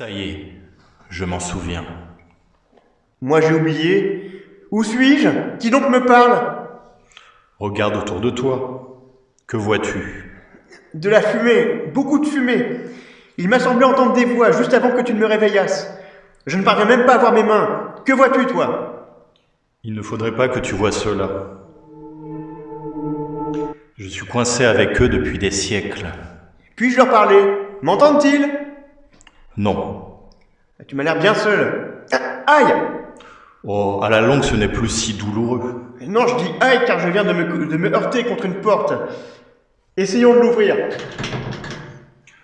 Ça y est, je m'en souviens. Moi j'ai oublié. Où suis-je? Qui donc me parle? Regarde autour de toi. Que vois-tu? De la fumée, beaucoup de fumée. Il m'a semblé entendre des voix juste avant que tu ne me réveillasses. Je ne parviens même pas à voir mes mains. Que vois-tu, toi? Il ne faudrait pas que tu vois cela. Je suis coincé avec eux depuis des siècles. Puis-je leur parler? M'entendent-ils? Non. Tu m'as l'air bien seul. Aïe! Oh, à la longue, ce n'est plus si douloureux. Non, je dis aïe car je viens de me heurter contre une porte. Essayons de l'ouvrir.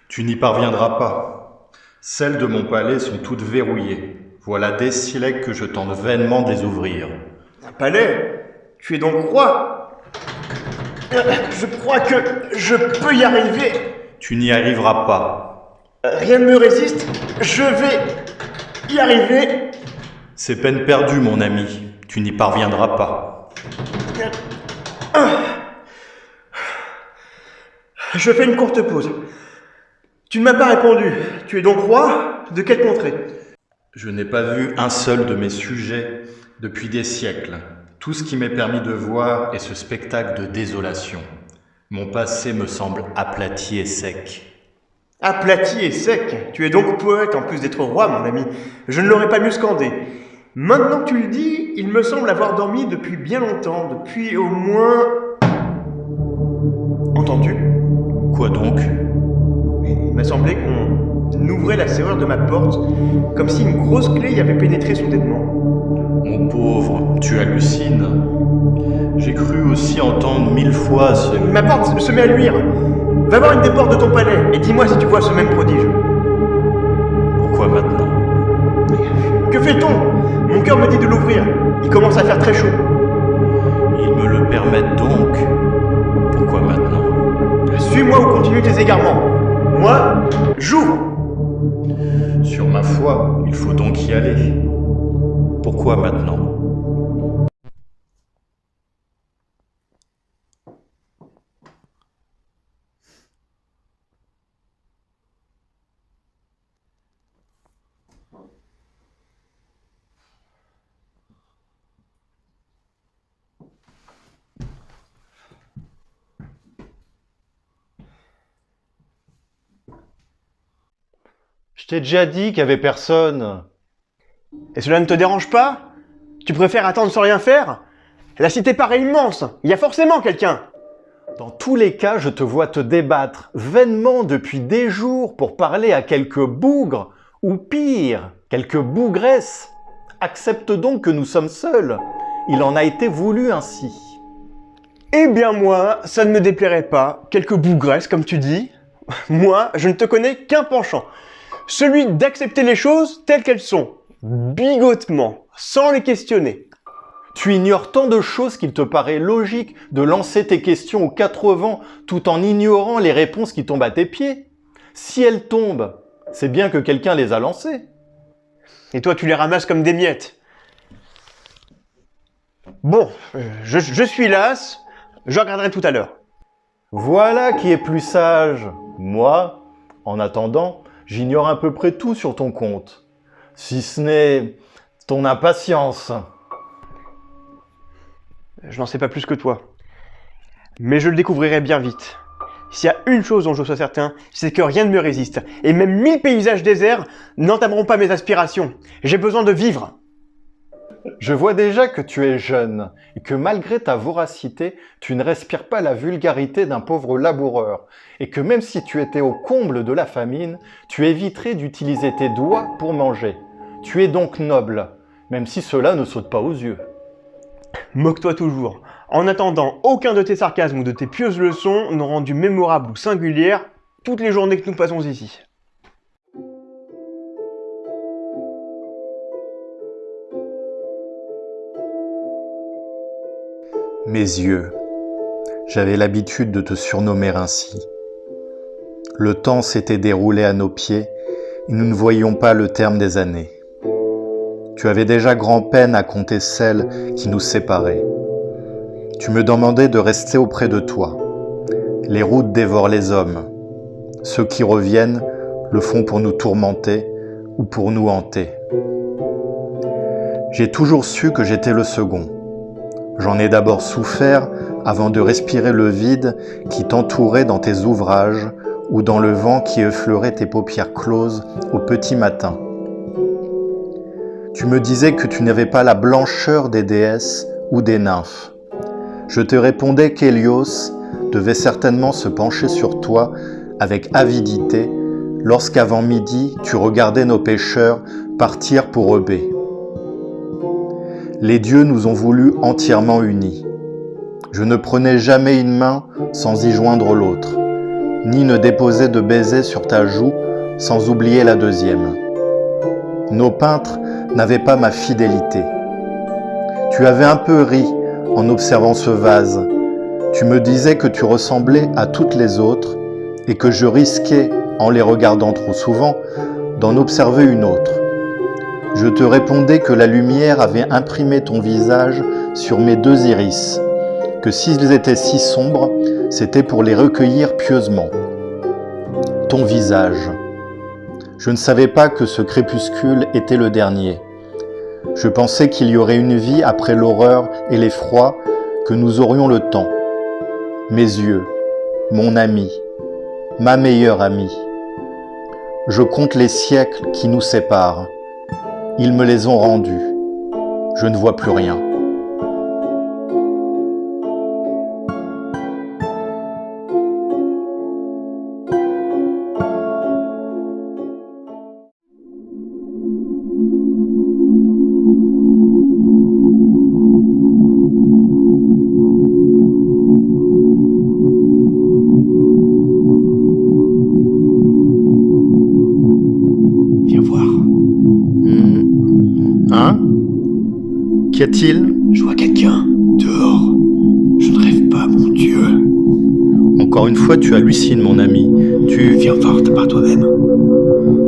Tu n'y parviendras pas. Celles de mon palais sont toutes verrouillées. Voilà des siècles que je tente vainement de les ouvrir. Un palais? Tu es donc roi? Je crois que je peux y arriver. Tu n'y arriveras pas. Rien ne me résiste. Je vais y arriver. C'est peine perdue, mon ami. Tu n'y parviendras pas. Je fais une courte pause. Tu ne m'as pas répondu. Tu es donc roi? De quelle contrée? Je n'ai pas vu un seul de mes sujets depuis des siècles. Tout ce qui m'est permis de voir est ce spectacle de désolation. Mon passé me semble aplati et sec. Aplati et sec. Tu es donc poète en plus d'être roi, mon ami. Je ne l'aurais pas mieux scandé. Maintenant que tu le dis, il me semble avoir dormi depuis bien longtemps, depuis au moins... Entendu? Quoi donc? Il m'a semblé qu'on ouvrait la serrure de ma porte, comme si une grosse clé y avait pénétré soudainement. Mon pauvre, tu hallucines. J'ai cru aussi entendre 1000 fois ce... Ma porte se met à luire. Va voir une des portes de ton palais et dis-moi si tu vois ce même prodige. Pourquoi maintenant? Que fait-on? Mon cœur me dit de l'ouvrir. Il commence à faire très chaud. Ils me le permettent donc. Pourquoi maintenant? Suis-moi ou continue tes égarements. Moi, j'ouvre. Sur ma foi, il faut donc y aller. Pourquoi maintenant? Je t'ai déjà dit qu'il y avait personne. Et cela ne te dérange pas? Tu préfères attendre sans rien faire? La cité paraît immense. Il y a forcément quelqu'un. Dans tous les cas, je te vois te débattre vainement depuis des jours pour parler à quelques bougres, ou pire, quelques bougresses. Accepte donc que nous sommes seuls. Il en a été voulu ainsi. Eh bien moi, ça ne me déplairait pas. Quelques bougresses, comme tu dis. Moi, je ne te connais qu'un penchant. Celui d'accepter les choses telles qu'elles sont. Bigotement, sans les questionner. Tu ignores tant de choses qu'il te paraît logique de lancer tes questions aux quatre vents tout en ignorant les réponses qui tombent à tes pieds. Si elles tombent, c'est bien que quelqu'un les a lancées. Et toi, tu les ramasses comme des miettes. Bon, je suis las. Je regarderai tout à l'heure. Voilà qui est plus sage. Moi, en attendant, j'ignore à peu près tout sur ton compte. Si ce n'est ton impatience. Je n'en sais pas plus que toi. Mais je le découvrirai bien vite. S'il y a une chose dont je sois certain, c'est que rien ne me résiste. Et même 1000 paysages déserts n'entameront pas mes aspirations. J'ai besoin de vivre. Je vois déjà que tu es jeune et que malgré ta voracité, tu ne respires pas la vulgarité d'un pauvre laboureur et que même si tu étais au comble de la famine, tu éviterais d'utiliser tes doigts pour manger. Tu es donc noble, même si cela ne saute pas aux yeux. Moque-toi toujours. En attendant, aucun de tes sarcasmes ou de tes pieuses leçons n'ont rendu mémorable ou singulière toutes les journées que nous passons ici. Mes yeux, j'avais l'habitude de te surnommer ainsi. Le temps s'était déroulé à nos pieds et nous ne voyions pas le terme des années. Tu avais déjà grand-peine à compter celles qui nous séparaient. Tu me demandais de rester auprès de toi. Les routes dévorent les hommes. Ceux qui reviennent le font pour nous tourmenter ou pour nous hanter. J'ai toujours su que j'étais le second. J'en ai d'abord souffert avant de respirer le vide qui t'entourait dans tes ouvrages ou dans le vent qui effleurait tes paupières closes au petit matin. Tu me disais que tu n'avais pas la blancheur des déesses ou des nymphes. Je te répondais qu'Hélios devait certainement se pencher sur toi avec avidité lorsqu'avant midi tu regardais nos pêcheurs partir pour Eubée. Les dieux nous ont voulu entièrement unis. Je ne prenais jamais une main sans y joindre l'autre, ni ne déposais de baiser sur ta joue sans oublier la deuxième. Nos peintres n'avaient pas ma fidélité. Tu avais un peu ri en observant ce vase. Tu me disais que tu ressemblais à toutes les autres et que je risquais, en les regardant trop souvent, d'en observer une autre. Je te répondais que la lumière avait imprimé ton visage sur mes deux iris, que s'ils étaient si sombres, c'était pour les recueillir pieusement. Ton visage. Je ne savais pas que ce crépuscule était le dernier. Je pensais qu'il y aurait une vie après l'horreur et l'effroi, que nous aurions le temps. Mes yeux, mon ami, ma meilleure amie. Je compte les siècles qui nous séparent. Ils me les ont rendus. Je ne vois plus rien. Viens voir. Hein? Qu'y a-t-il? Je vois quelqu'un dehors. Je ne rêve pas, mon Dieu. Encore une fois, tu hallucines, mon ami. Viens voir par toi-même.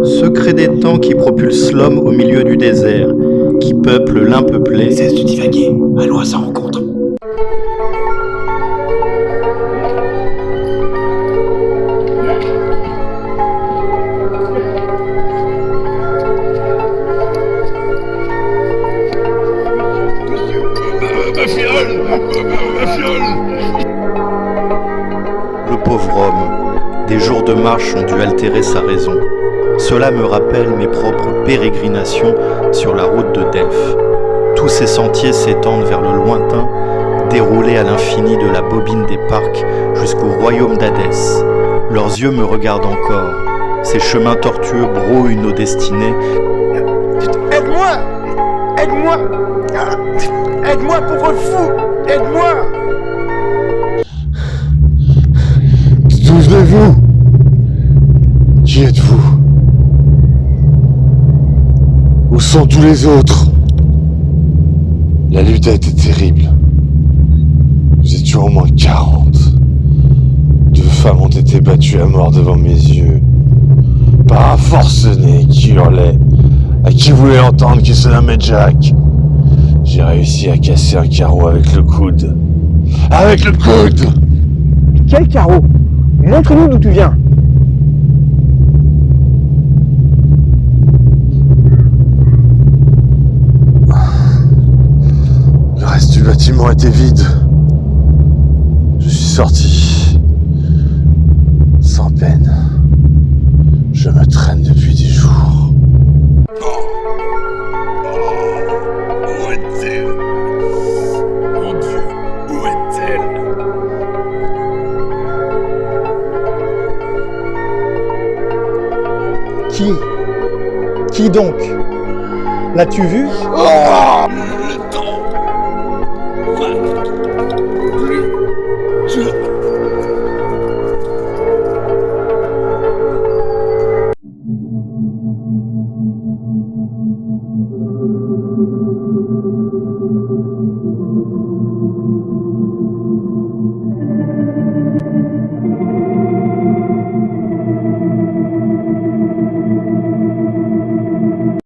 Secret des temps qui propulse l'homme au milieu du désert, qui peuple l'impeuplé. Cesse de divaguer. Allons à sa rencontre. Le pauvre homme, des jours de marche ont dû altérer sa raison. Cela me rappelle mes propres pérégrinations sur la route de Delphes. Tous ces sentiers s'étendent vers le lointain, déroulés à l'infini de la bobine des parcs jusqu'au royaume d'Hadès. Leurs yeux me regardent encore. Ces chemins tortueux brouillent nos destinées. Aide-moi! Aide-moi! Aide-moi, pauvre fou! Aide-moi! D'où venez-vous? Qui êtes-vous? Où sont tous les autres? La lutte a été terrible. Vous étiez au moins 40. 2 femmes ont été battues à mort devant mes yeux. Par un forcené qui hurlait, à qui voulait entendre qu'il se nommait Jack. J'ai réussi à casser un carreau avec le coude. Avec le coude! Quel carreau? Montre-nous d'où tu viens. Le reste du bâtiment était vide. Je suis sorti. Sans peine. Je me traîne depuis des jours. Où est-elle? Mon Dieu, où est-elle? Qui donc? L'as-tu vu? Oh